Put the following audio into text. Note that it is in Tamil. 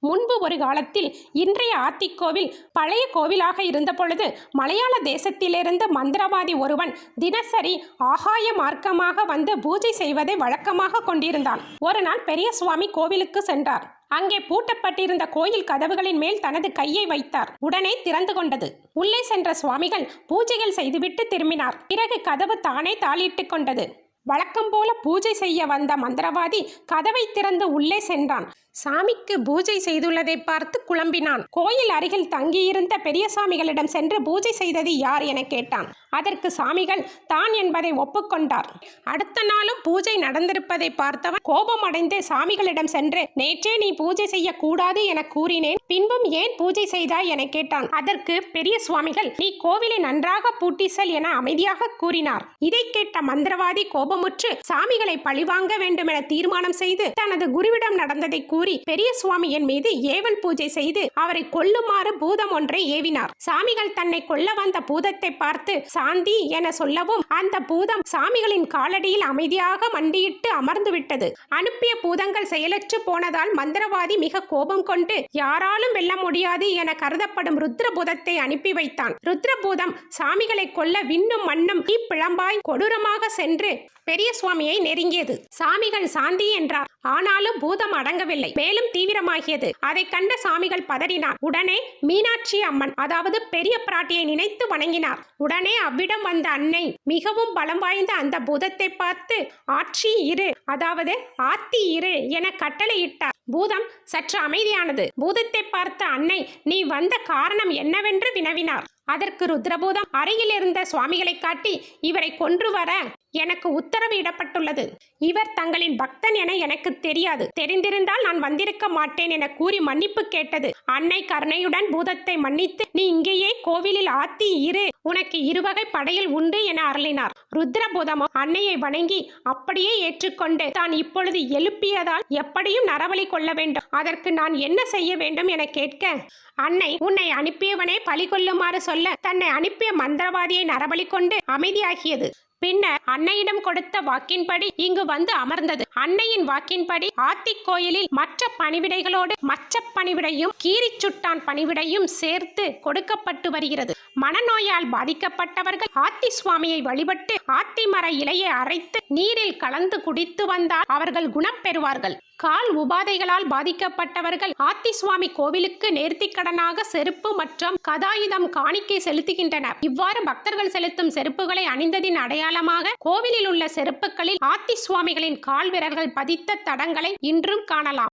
முன்பு ஒரு காலத்தில் இன்றைய ஆத்திக்கோவில் பழைய கோவிலாக இருந்த பொழுது மலையாள தேசத்திலிருந்து மந்திரவாதி ஒருவன் தினசரி ஆகாய மார்க்கமாக வந்து பூஜை செய்வதை வழக்கமாக கொண்டிருந்தான். ஒரு நாள் பெரிய சுவாமி கோவிலுக்கு சென்றார். அங்கே பூட்டப்பட்டிருந்த கோயில் கதவுகளின் மேல் தனது கையை வைத்தார். உடனே திறந்து கொண்டது. உள்ளே சென்ற சுவாமிகள் பூஜைகள் செய்துவிட்டு திரும்பினார். பிறகு கதவு தானே தாளிட்டு கொண்டது. வழக்கம் போல பூஜை செய்ய வந்த மந்திரவாதி கதவை திறந்து உள்ளே சென்றான். சாமிக்கு பூஜை செய்துள்ளதை பார்த்து குழம்பினான். கோயில் அருகில் தங்கியிருந்த பெரிய சாமிகளிடம் சென்று பூஜை செய்தது யார் என கேட்டான். அதற்கு சாமிகள் தான் என்பதை ஒப்புக்கொண்டார். அடுத்த நாளும் பூஜை நடந்திருப்பதை பார்த்தவன் கோபம் அடைந்து சாமிகளிடம் சென்று, நேற்றே நீ பூஜை செய்யக்கூடாது என கூறினேன், பின்பும் ஏன் பூஜை செய்தாய் என கேட்டான். அதற்கு பெரிய சுவாமிகள், நீ கோவிலை நன்றாக பூட்டி செல் என அமைதியாக கூறினார். இதை கேட்ட மந்திரவாதி கோபமுற்று சாமிகளை பழிவாங்க வேண்டும் என தீர்மானம் செய்து தனது குருவிடம் நடந்ததை கூறி பெரிய சுவாமியின் மீது ஏவல் பூஜை செய்து அவரை கொல்லுமாறு பூதம் ஒன்றை ஏவினார். சாமிகள் தன்னை கொல்ல வந்த பூதத்தை பார்த்து சாந்தி என சொல்லவும் அந்த பூதம் சாமிகளின் காலடியில் அமைதியாக மண்டியிட்டு அமர்ந்து விட்டது. அனுப்பிய பூதங்கள் செயலற்று போனதால் மந்திரவாதி மிக கோபம் கொண்டு யாராலும் வெல்ல முடியாது என கருதப்படும் ருத்ரபூதத்தை அனுப்பி வைத்தான். ருத்ரபூதம் சாமிகளை கொல்ல விண்ணும் மண்ணும் பிளம்பாய் கொடூரமாக சென்று பெரிய சுவாமியை நெருங்கியது. சாமிகள் சாந்தி என்றார். ஆனாலும் பூதம் அடங்கவில்லை, மேலும் தீவிரமாகியது. அதை கண்ட சாமிகள் பதறினார். உடனே மீனாட்சி அம்மன் அதாவது பெரிய பிராட்டியை நினைத்து வணங்கினார். உடனே அவ்விடம் வந்த அன்னை மிகவும் பலம் வாய்ந்த அந்த பூதத்தை பார்த்து ஆட்சி இரு அதாவது ஆத்தி இரு என கட்டளையிட்டார். பூதம் சற்று அமைதியானது. பூதத்தை பார்த்த அன்னை நீ வந்த காரணம் என்னவென்று வினவினார். அதற்கு ருத்ரபூதம் அருகில் இருந்த சுவாமிகளை காட்டி, இவரை கொன்று வர எனக்கு உத்தரவு இடப்பட்டுள்ளது. இவர் தங்களின் பக்தன் என எனக்கு தெரியாது. தெரிந்திருந்தால் நான் வந்திருக்க மாட்டேன் என கூறி மன்னிப்பு கேட்டது. அன்னை கருணையுடன் பூதத்தை மன்னித்து, நீ இங்கேயே கோவிலில் ஆத்தி இரு, உனக்கு இருவகை படையில் உண்டு என அருளினார். ருத்ரபூதமோ அன்னையை வணங்கி அப்படியே ஏற்றுக்கொண்டு தான் இப்பொழுது எழுப்பியதால் எப்படியும் நரபலி கொள்ள வேண்டும், அதற்கு நான் என்ன செய்ய வேண்டும் என கேட்க, அன்னை உன்னை அனுப்பியவனே பலி கொள்ளுமாறு சொல்ல தன்னை அனுப்பிய மந்திரவாதியை நரபலி கொண்டு அமைதியாகியது. பின்னர் அன்னையிடம் கொடுத்த வாக்கின்படி இங்கு வந்து அமர்ந்தது. அன்னையின் வாக்கின்படி ஆத்திக் கோயிலில் மற்ற பணிவிடைகளோடு மச்ச பணிவிடையும் கீரிச்சுட்டான் பணிவிடையும் சேர்த்து கொடுக்கப்பட்டு வருகிறது. மனநோயால் பாதிக்கப்பட்டவர்கள் ஆத்தி சுவாமியை வழிபட்டு ஆத்தி மர இலையை அரைத்து நீரில் கலந்து குடித்து வந்தால் அவர்கள் குணம் பெறுவார்கள். கால் உபாதைகளால் பாதிக்கப்பட்டவர்கள் ஆத்தி சுவாமி கோவிலுக்கு நேர்த்திக்கடனாக செருப்பு மற்றும் கதாயுதம் காணிக்கை செலுத்துகின்றனர். இவ்வாறு பக்தர்கள் செலுத்தும் செருப்புகளை அணிந்ததின் அடையாளமாக கோவிலில் உள்ள செருப்புகளில் ஆத்தி சுவாமிகளின் கால் விரல்கள் பதித்த தடங்களை இன்றும் காணலாம்.